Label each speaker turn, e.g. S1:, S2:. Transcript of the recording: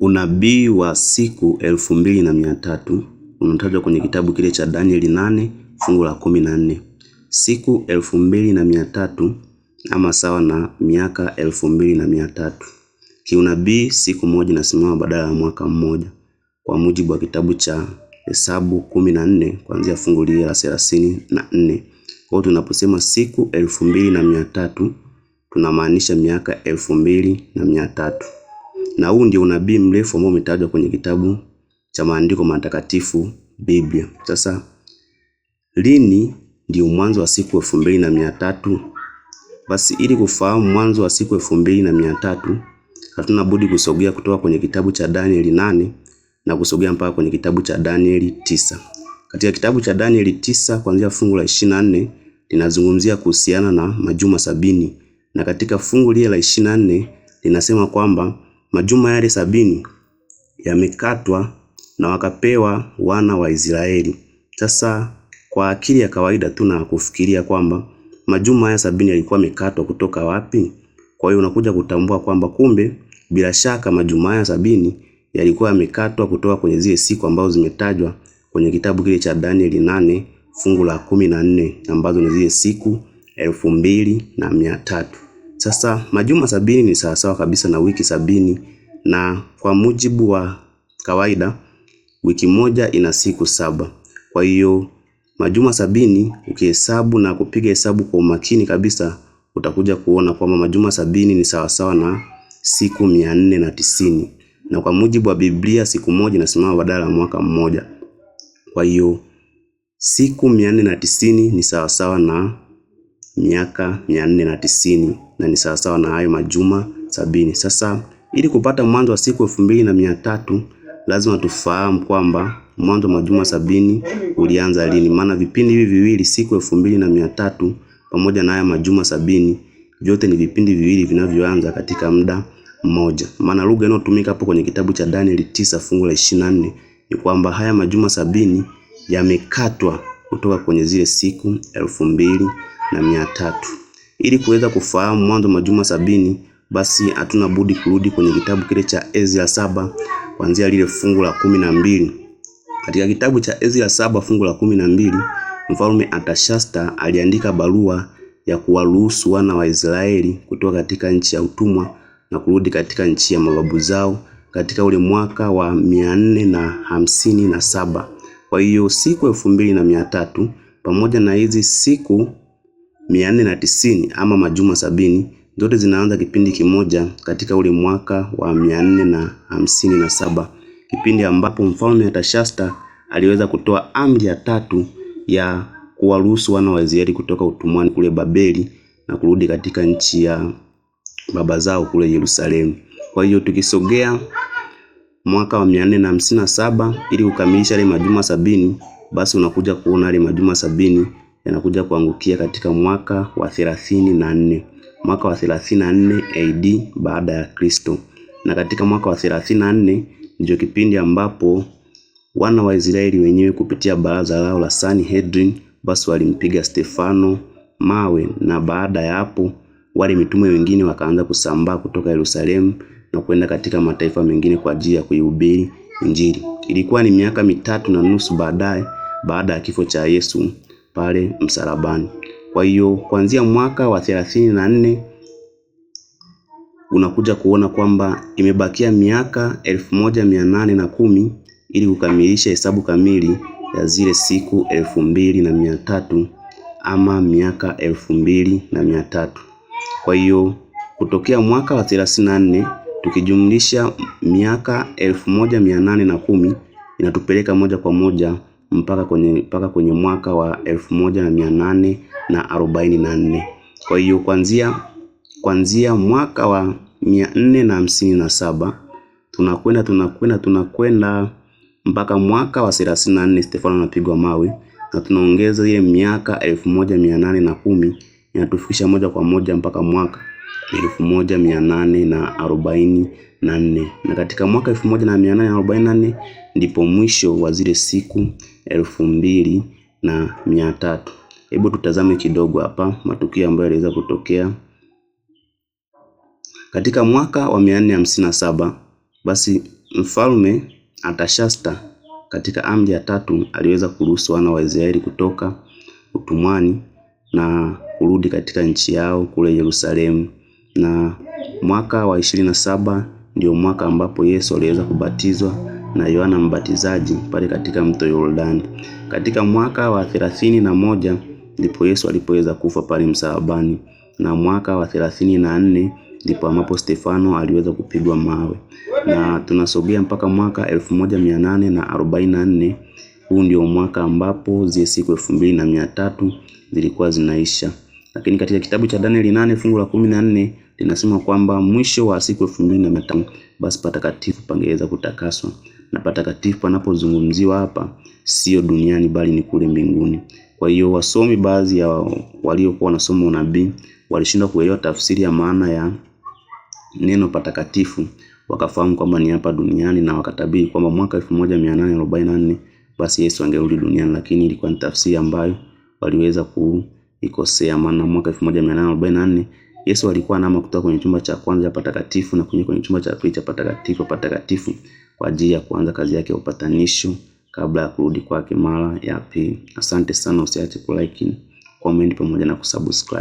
S1: Unabii wa siku 2300 unatajwa kwenye kitabu kile cha Danieli 8 fungu la 14. Siku 2300 ama sawa na miaka 2300. Kiunabii siku moja inasimama badala ya mwaka mmoja, kwa mujibu wa kitabu cha Hesabu 14 kuanzia fungu la 34. Kwa hiyo tunaposema siku 2300 tunamaanisha miaka 2300. Na huu ndio unabii mrefu ambao umetajwa kwenye kitabu cha maandiko matakatifu Biblia. Sasa lini ndio mwanzo wa siku 2300? Basi ili kufahamu mwanzo wa siku 2300, hatuna budi kusogea kutoka kwenye kitabu cha Danieli 8 na kusogea mpaka kwenye kitabu cha Danieli 9. Katika kitabu cha Danieli 9 kuanzia fungu la 24 linazungumzia kuhusiana na majuma 70, na katika fungu lile la 24 linasema kwamba majuma yale 70 yamekatwa na wakapewa wana wa Israeli. Sasa kwa akili ya kawaida tuna kufikiria kwamba majuma haya 70 yalikuwa yamekatwa kutoka wapi? Kwa hiyo unakuja kutambua kwamba kumbe bila shaka majuma haya 70 yalikuwa yamekatwa kutoka kwenye zile siku ambazo zimetajwa kwenye kitabu kile cha Danieli 8 fungu la 14, ambazo ni zile siku 2300. Sasa majuma 70 ni sawasawa kabisa na wiki 70, na kwa mujibu wa kawaida wiki moja ina siku 7. Kwa hiyo majuma 70 ukihesabu na kupiga hesabu kwa umakini kabisa, utakuja kuona kwamba majuma 70 ni sawasawa na siku 490. Na kwa mujibu wa Biblia siku moja inasimama badala ya mwaka mmoja. Kwa hiyo siku 490 ni sawasawa na miaka 490 na ni sawasawa na hayo majuma 70. Sasa ili kupata mwanzo wa siku 2300 lazima tufahamu kwamba mwanzo wa majuma 70 ulianza lini, maana vipindi hivi viwili, siku 2300 pamoja na haya majuma 70, vyote ni vipindi viwili vinavyoanza katika muda mmoja. Maana lugha inayotumika hapo kwenye kitabu cha Danieli 9 fungu la 24 ni kwamba haya majuma 70 yamekatwa kutoka kwenye zile siku 2300. Ili kuweza kufahamu mwanzo wa majuma 70, basi hatuna budi kurudi kwenye kitabu kile cha Ezra 7 kuanzia lile fungu la 12. Katika kitabu cha Ezra 7 fungu la 12, Mfalme Artashasta aliandika barua ya kuwaruhusu wana wa Israeli kutoka katika nchi ya utumwa na kurudi katika nchi ya mababu zao katika ule mwaka wa 457. Kwa hiyo siku 2300 pamoja na hizi siku 490 ama majuma 70 zote zinaanza kipindi kimoja katika ule mwaka wa 457, kipindi ambapo Mfalme Artashasta aliweza kutoa amri ya 3 ya kuwaruhusu wana wa Israeli kutoka utumwani kule Babeli na kurudi katika nchi ya baba zao kule Yerusalemu. Kwa hiyo tukisogea mwaka wa 457 ili kukamilisha ile majuma 70, basi unakuja kuona ile majuma 70 yanakuja kuangukia katika mwaka wa 34. Mwaka wa 34 AD baada ya Kristo. Na katika mwaka wa 34 ndio kipindi ambapo wana wa Israeli wenyewe kupitia baraza lao la Sanhedrin basi walimpiga Stefano mawe, na baada ya hapo wale mitume wengine wakaanza kusambaa kutoka Yerusalemu na kwenda katika mataifa mengine kwa ajili ya kuihubiri Injili. Ilikuwa ni miaka 3.5 baadaye baada ya kifo cha Yesu pale msalabani. Kwa hiyo kuanzia mwaka wa 34 unakuja kuona kwamba imebakia miaka 1810 ili kukamilisha hesabu kamili ya zile siku 2300 ama miaka 2300. Kwa hiyo kutokea mwaka wa 34 tukijumlisha miaka 1810 inatupeleka moja kwa moja mpaka kwenye mwaka wa 1844. Kwa hiyo kuanzia mwaka wa 457 tunakwenda mpaka mwaka wa 34 Stefano anapigwa mawe, na tunaongeza ile miaka 1810 inatufikisha moja kwa moja mpaka mwaka 1844. Na katika mwaka 1844 ndipo mwisho wa zile siku 2300. Hebu tutazame kidogo hapa matukio ambayo yaliweza kutokea katika mwaka wa 457. Basi Mfalme Artashasta katika amri ya 3 aliweza kuruhusu wana wa Israeli kutoka utumwani na kurudi katika nchi yao kule Yerusalemu. Na mwaka wa 27 ndio mwaka ambapo Yesu aliweza kubatizwa na Yohana Mbatizaji pale katika mto Yordani. Katika mwaka wa 31 ndipo Yesu alipoweza kufa pale msalabani, na mwaka wa 34 ndipo ambapo Stefano aliweza kupigwa mawe, na tunasogea mpaka mwaka 1844. Huu ndio mwaka ambapo zile siku 2300 zilikuwa zinaisha. Lakini katika kitabu cha Danieli 8 fungu la 14 linasema kwamba mwisho wa siku 2500 basi patakatifu pangeweza kutakaswa. Na patakatifu panapozungumziwa hapa sio duniani bali ni kule mbinguni. Kwa hiyo wasomi baadhi ya waliokuwa wanasoma unabii walishindwa kuelewa tafsiri ya maana ya neno patakatifu, wakafahamu kwamba ni hapa duniani, na wakatabiri kwamba mwaka 1844 basi Yesu angerudi duniani, lakini ilikuwa ni tafsiri ambayo waliweza kuikosea. Maana mwaka 1844 Yesu alikuwa anahama kutoka kwenye chumba cha kwanza cha patakatifu na kuingia kwenye chumba cha pili cha patakatifu kwa ajili ya kuanza kazi yake ya upatanisho kabla ya kurudi kwake mara ya pili. Asante sana, usiache kulike, comment pamoja na kusubscribe.